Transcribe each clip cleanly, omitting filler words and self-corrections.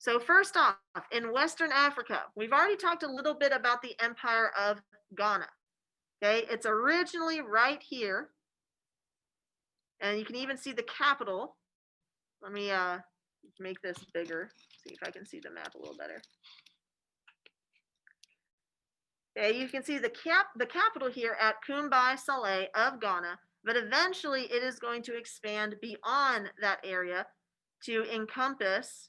So first off, in Western Africa, we've already talked a little bit about the Empire of Ghana. Okay, it's originally right here, and you can even see the capital. Let me make this bigger, see if I can see the map a little better. Okay, you can see the capital here at Kumbai Saleh of Ghana, but eventually it is going to expand beyond that area to encompass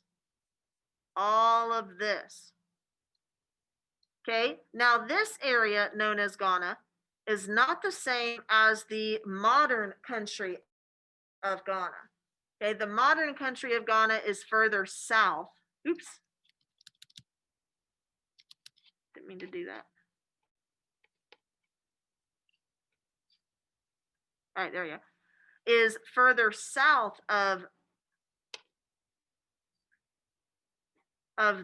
all of this. Okay, now this area known as Ghana is not the same as the modern country of Ghana. Okay, the modern country of Ghana is further south. Oops. Didn't mean to do that. All right, there you go. Is further south of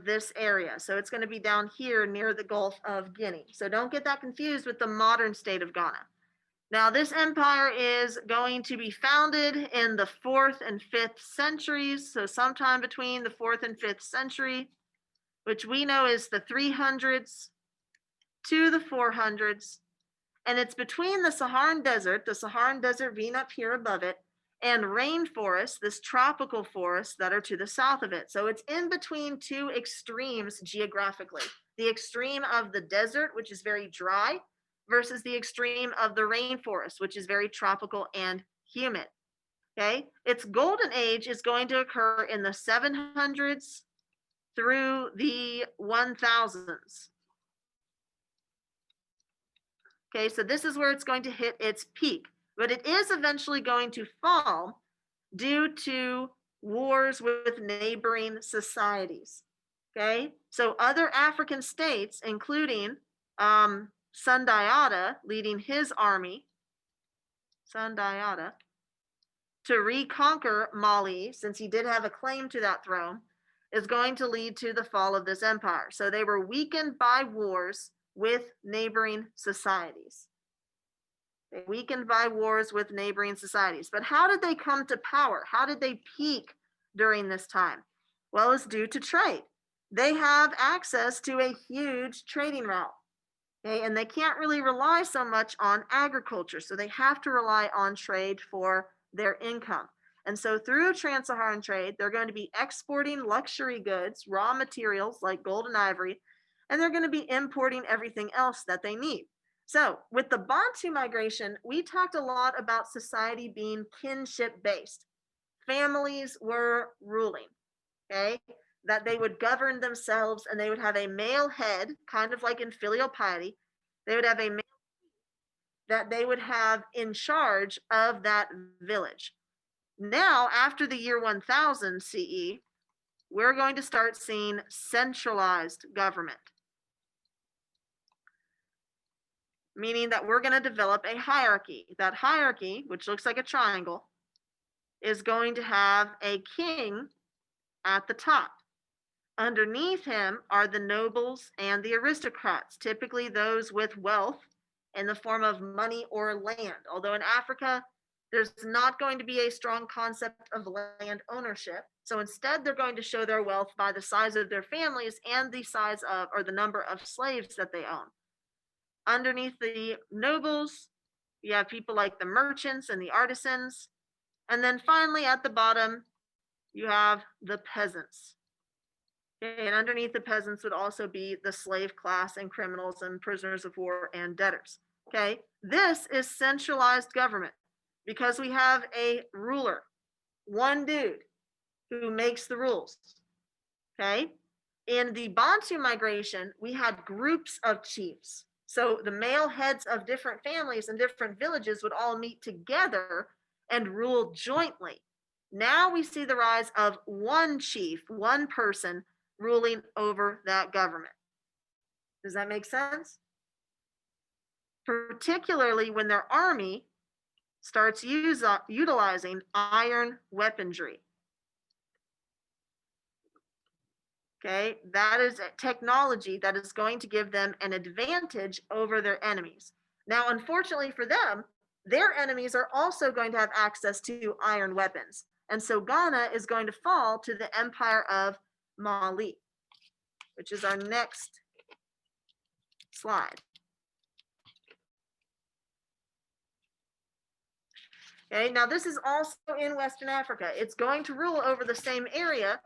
this area. So it's going to be down here near the Gulf of Guinea. So don't get that confused with the modern state of Ghana. Now, this empire is going to be founded in the 4th and 5th centuries. So sometime between the 4th and 5th century, which we know is the 300s to the 400s. And it's between the Saharan Desert being up here above it, and rainforest, this tropical forest that are to the south of it. So it's in between two extremes geographically. The extreme of the desert, which is very dry, versus the extreme of the rainforest, which is very tropical and humid. Okay, its golden age is going to occur in the 700s through the 1000s. Okay, so this is where it's going to hit its peak, but it is eventually going to fall due to wars with neighboring societies. Okay, so other African states, including Sundiata leading his army, Sundiata, to reconquer Mali, since he did have a claim to that throne, is going to lead to the fall of this empire. So they were weakened by wars with neighboring societies. They weakened by wars with neighboring societies. But how did they come to power? How did they peak during this time? Well, it's due to trade. They have access to a huge trading route. Okay, and they can't really rely so much on agriculture. So they have to rely on trade for their income. And so through trans-Saharan trade, they're going to be exporting luxury goods, raw materials like gold and ivory, and they're going to be importing everything else that they need. So with the Bantu migration, we talked a lot about society being kinship-based. Families were ruling, okay? That they would govern themselves and they would have a male head, kind of like in filial piety. They would have a male that they would have in charge of that village. Now, after the year 1000 CE, we're going to start seeing centralized government, meaning that we're going to develop a hierarchy. That hierarchy, which looks like a triangle, is going to have a king at the top. Underneath him are the nobles and the aristocrats, typically those with wealth in the form of money or land. Although in Africa, there's not going to be a strong concept of land ownership. So instead, they're going to show their wealth by the size of their families and the size of, or the number of slaves that they own. Underneath the nobles, you have people like the merchants and the artisans. And then finally, at the bottom, you have the peasants. Okay, and underneath the peasants would also be the slave class and criminals and prisoners of war and debtors. Okay, this is centralized government because we have a ruler, one dude who makes the rules. Okay, in the Bantu migration, we had groups of chiefs. So the male heads of different families and different villages would all meet together and rule jointly. Now we see the rise of one chief, one person ruling over that government. Does that make sense? Particularly when their army starts utilizing iron weaponry. Okay, that is a technology that is going to give them an advantage over their enemies. Now, unfortunately for them, their enemies are also going to have access to iron weapons. And so Ghana is going to fall to the empire of Mali, which is our next slide. Okay, now this is also in Western Africa. It's going to rule over the same area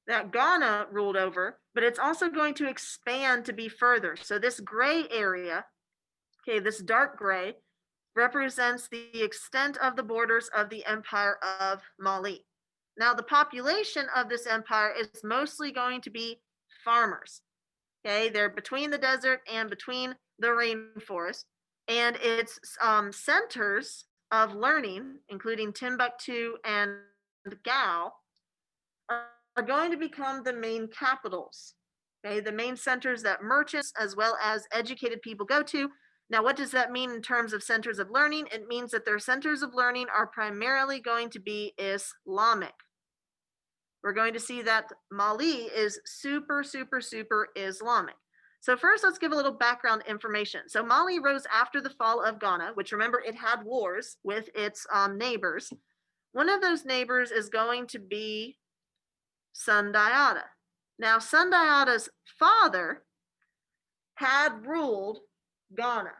that Ghana ruled over, but it's also going to expand to be further. So this gray area, okay, this dark gray, represents the extent of the borders of the Empire of Mali. Now, the population of this empire is mostly going to be farmers. Okay, they're between the desert and between the rainforest, and its centers of learning, including Timbuktu and Gao, are going to become the main capitals. Okay, the main centers that merchants as well as educated people go to. Now, what does that mean in terms of centers of learning? It means that their centers of learning are primarily going to be Islamic. We're going to see that Mali is super Islamic. So first, let's give a little background information. So Mali rose after the fall of Ghana, which remember it had wars with its neighbors. One of those neighbors is going to be Sundiata. Now, Sundiata's father had ruled Ghana.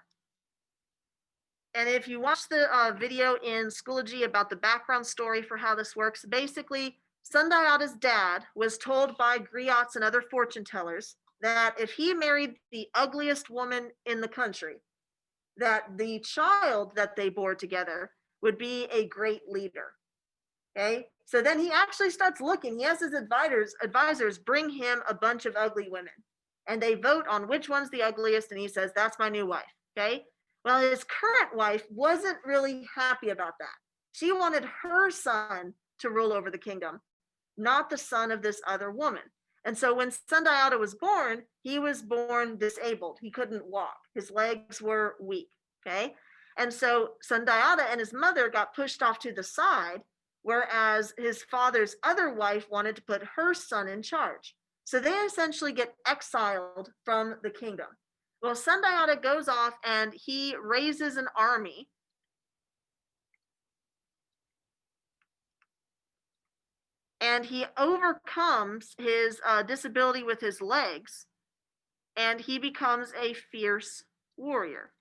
And if you watch the video in Schoology about the background story for how this works, basically, Sundiata's dad was told by griots and other fortune tellers that if he married the ugliest woman in the country, that the child that they bore together would be a great leader. Okay, so then he actually starts looking. He has his advisors bring him a bunch of ugly women, and they vote on which one's the ugliest, and he says, that's my new wife. Okay, well, his current wife wasn't really happy about that. She wanted her son to rule over the kingdom, not the son of this other woman. And so when Sundiata was born, he was born disabled. He couldn't walk. His legs were weak. Okay, and so Sundiata and his mother got pushed off to the side, whereas his father's other wife wanted to put her son in charge. So they essentially get exiled from the kingdom. Well, Sundiata goes off and he raises an army. And he overcomes his disability with his legs, and he becomes a fierce warrior.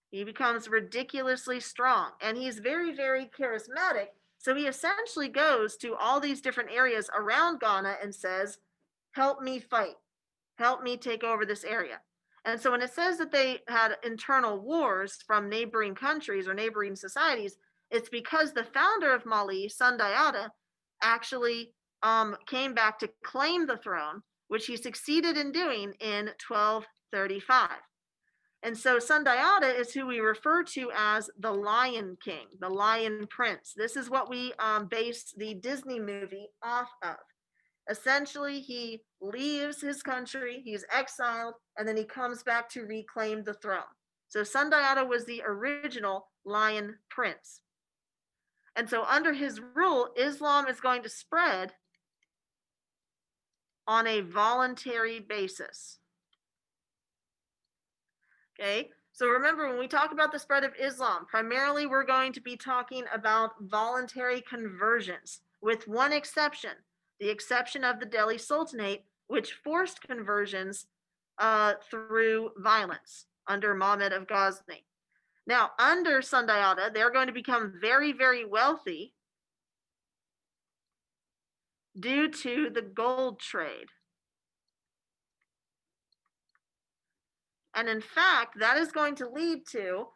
He becomes ridiculously strong, and he's very charismatic. So he essentially goes to all these different areas around Ghana and says, help me fight, help me take over this area. And so when it says that they had internal wars from neighboring countries or neighboring societies, it's because the founder of Mali, Sundiata, actually came back to claim the throne, which he succeeded in doing in 1235. And so Sundiata is who we refer to as the Lion King, the Lion Prince. This is what we base the Disney movie off of. Essentially, he leaves his country, he's exiled, and then he comes back to reclaim the throne. So Sundiata was the original Lion Prince. And so under his rule, Islam is going to spread on a voluntary basis. Okay, so remember when we talk about the spread of Islam, primarily we're going to be talking about voluntary conversions, with one exception, the exception of the Delhi Sultanate, which forced conversions through violence under Muhammad of Ghazni. Now, under Sundiata, they're going to become very wealthy due to the gold trade. And in fact, that is going to lead to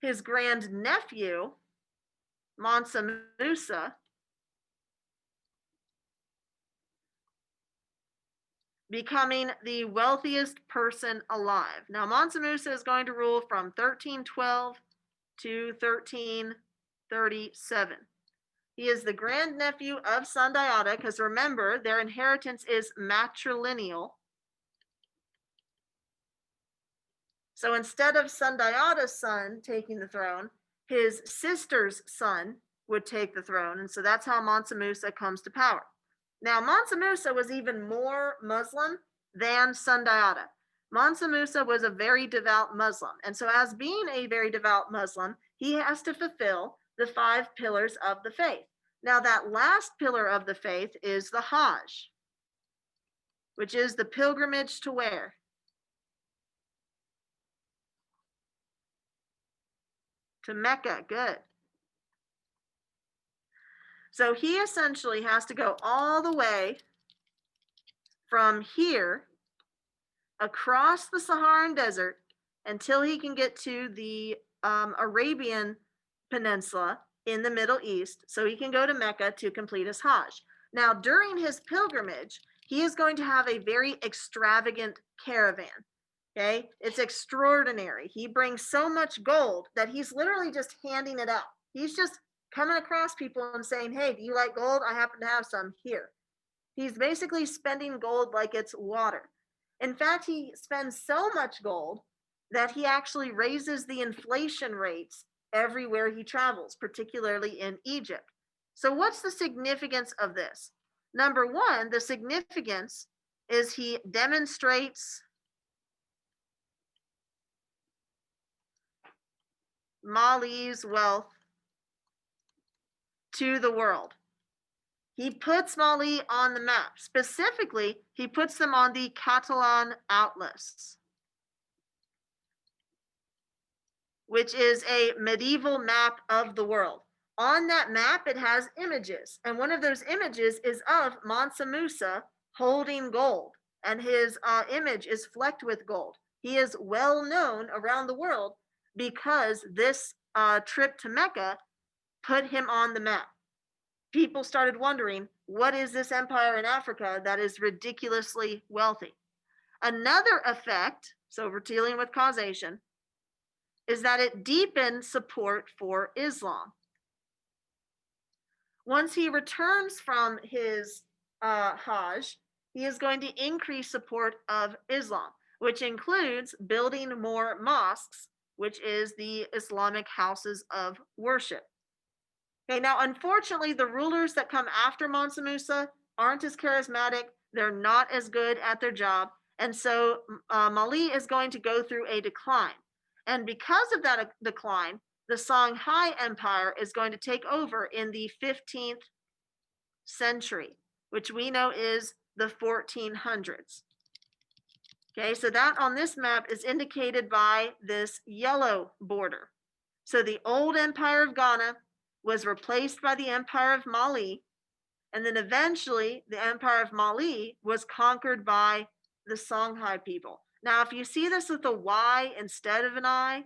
his grandnephew, Mansa Musa, becoming the wealthiest person alive. Now, Mansa Musa is going to rule from 1312 to 1337. He is the grandnephew of Sundiata, because remember, their inheritance is matrilineal. So instead of Sundiata's son taking the throne, his sister's son would take the throne. And so that's how Mansa Musa comes to power. Now, Mansa Musa was even more Muslim than Sundiata. Mansa Musa was a very devout Muslim. And so as being a very devout Muslim, he has to fulfill the 5 pillars of the faith. Now, that last pillar of the faith is the Hajj, which is the pilgrimage to where? To Mecca. Good. So he essentially has to go all the way from here across the Saharan desert until he can get to the Arabian Peninsula in the Middle East, so he can go to Mecca to complete his Hajj. Now, during his pilgrimage, he is going to have a very extravagant caravan. Okay, it's extraordinary. He brings so much gold that he's literally just handing it out. He's just coming across people and saying, "Hey, do you like gold? I happen to have some here." He's basically spending gold like it's water. In fact, he spends so much gold that he actually raises the inflation rates everywhere he travels, particularly in Egypt. So, what's the significance of this? Number one, the significance is he demonstrates Mali's wealth to the world. He puts Mali on the map. Specifically, he puts them on the Catalan Atlas, which is a medieval map of the world. On that map, it has images, and one of those images is of Mansa Musa holding gold, and his image is flecked with gold. He is well known around the world because this trip to Mecca put him on the map. People started wondering, what is this empire in Africa that is ridiculously wealthy? Another effect, so we're dealing with causation, is that it deepened support for Islam. Once he returns from his Hajj, he is going to increase support of Islam, which includes building more mosques, which is the Islamic houses of worship. Okay, now unfortunately, the rulers that come after Mansa Musa aren't as charismatic. They're not as good at their job. And so Mali is going to go through a decline. And because of that decline, the Songhai Empire is going to take over in the 15th century, which we know is the 1400s. Okay, so that on this map is indicated by this yellow border. So the old Empire of Ghana was replaced by the Empire of Mali, and then eventually the Empire of Mali was conquered by the Songhai people. Now, if you see this with a Y instead of an I,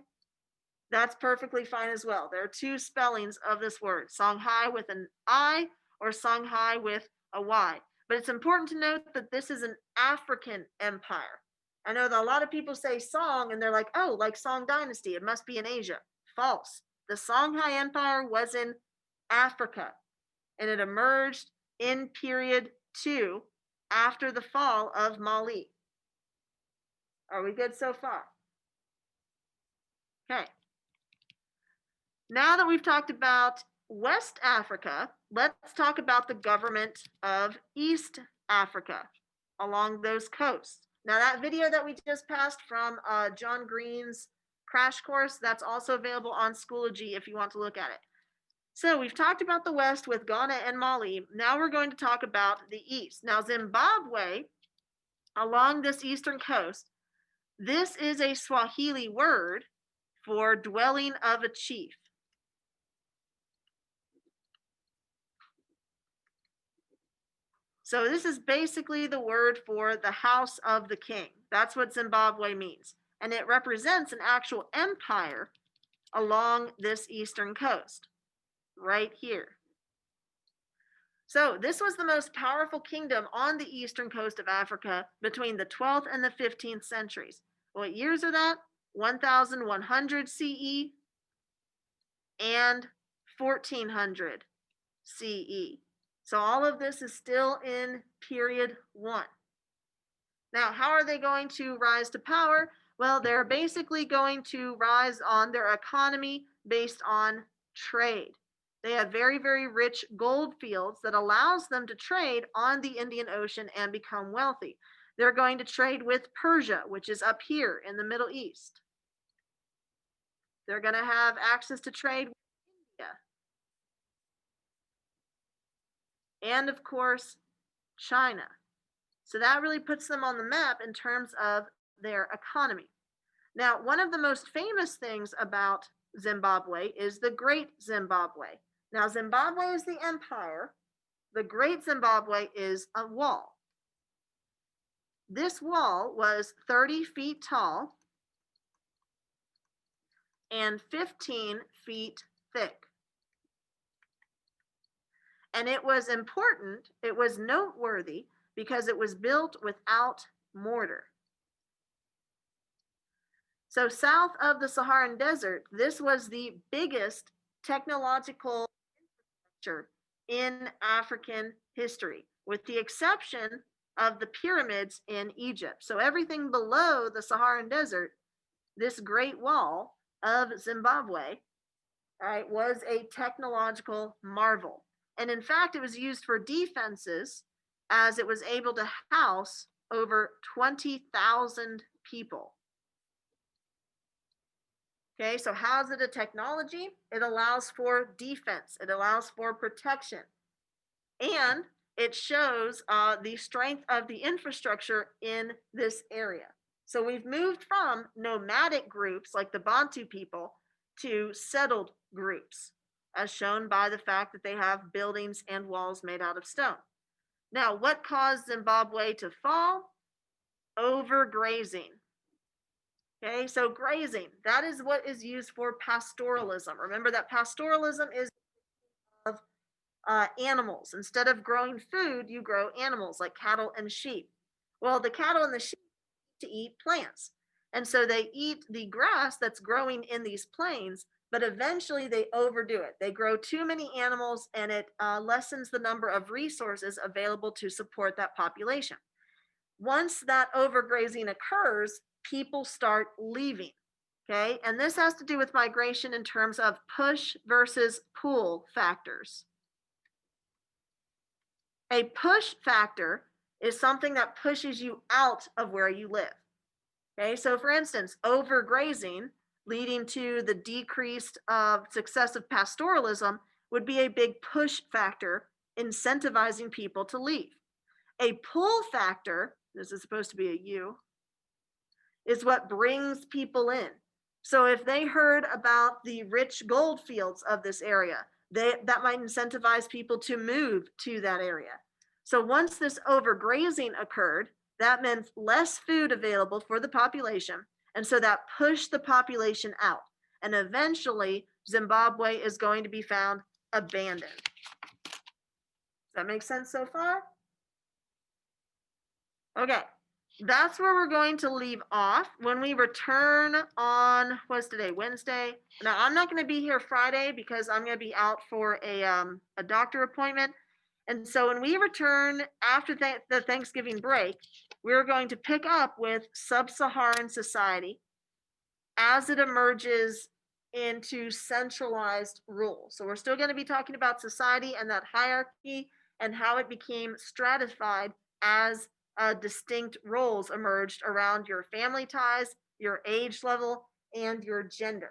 that's perfectly fine as well. There are two spellings of this word, Songhai with an I or Songhai with a Y. But it's important to note that this is an African empire. I know that a lot of people say Song and they're like, oh, like Song Dynasty, it must be in Asia. False. The Songhai Empire was in Africa, and it emerged in period 2 after the fall of Mali. Are we good so far? Okay. Now that we've talked about West Africa, let's talk about the government of East Africa along those coasts. Now, that video that we just passed from John Green's crash course, that's also available on Schoology if you want to look at it. So we've talked about the West with Ghana and Mali. Now we're going to talk about the East. Now, Zimbabwe, along this eastern coast, this is a Swahili word for dwelling of a chief. So this is basically the word for the house of the king. That's what Zimbabwe means. And it represents an actual empire along this eastern coast, right here. So this was the most powerful kingdom on the eastern coast of Africa between the 12th and the 15th centuries. What years are that? 1100 CE and 1400 CE. So all of this is still in period 1. Now, how are they going to rise to power? Well, they're basically going to rise on their economy based on trade. They have very, very rich gold fields that allows them to trade on the Indian Ocean and become wealthy. They're going to trade with Persia, which is up here in the Middle East. They're going to have access to trade with India. and of course, China. So that really puts them on the map in terms of their economy. Now, one of the most famous things about Zimbabwe is the Great Zimbabwe. Now, Zimbabwe is the empire, the Great Zimbabwe is a wall. This wall was 30 feet tall and 15 feet thick. And it was important, it was noteworthy because it was built without mortar. So, south of the Saharan Desert, this was the biggest technological infrastructure in African history, with the exception of the pyramids in Egypt. So, everything below the Saharan Desert, this Great Wall of Zimbabwe, right, was a technological marvel. And in fact, it was used for defenses as it was able to house over 20,000 people. Okay, so how is it a technology? It allows for defense, it allows for protection, and it shows the strength of the infrastructure in this area. So we've moved from nomadic groups like the Bantu people to settled groups, as shown by the fact that they have buildings and walls made out of stone. Now, what caused Zimbabwe to fall? Overgrazing. Okay, so grazing, that is what is used for pastoralism. Remember that pastoralism is of animals. Instead of growing food, you grow animals like cattle and sheep. Well, the cattle and the sheep to eat plants. And so they eat the grass that's growing in these plains, but eventually they overdo it. They grow too many animals and it lessens the number of resources available to support that population. Once that overgrazing occurs, people start leaving. Okay, and this has to do with migration in terms of push versus pull factors. A push factor is something that pushes you out of where you live. Okay, so for instance, overgrazing leading to the decreased success of pastoralism would be a big push factor incentivizing people to leave. A pull factor, this is supposed to be a U, is what brings people in. So if they heard about the rich gold fields of this area, that might incentivize people to move to that area. So once this overgrazing occurred, that meant less food available for the population. And so that pushed the population out. And eventually, Zimbabwe is going to be found abandoned. Does that make sense so far? Okay, that's where we're going to leave off. When we return on, what's today, Wednesday? Now, I'm not going to be here Friday because I'm going to be out for a doctor appointment. And so when we return after the Thanksgiving break, we're going to pick up with sub-Saharan society as it emerges into centralized rule. So we're still going to be talking about society and that hierarchy and how it became stratified as distinct roles emerged around your family ties, your age level, and your gender.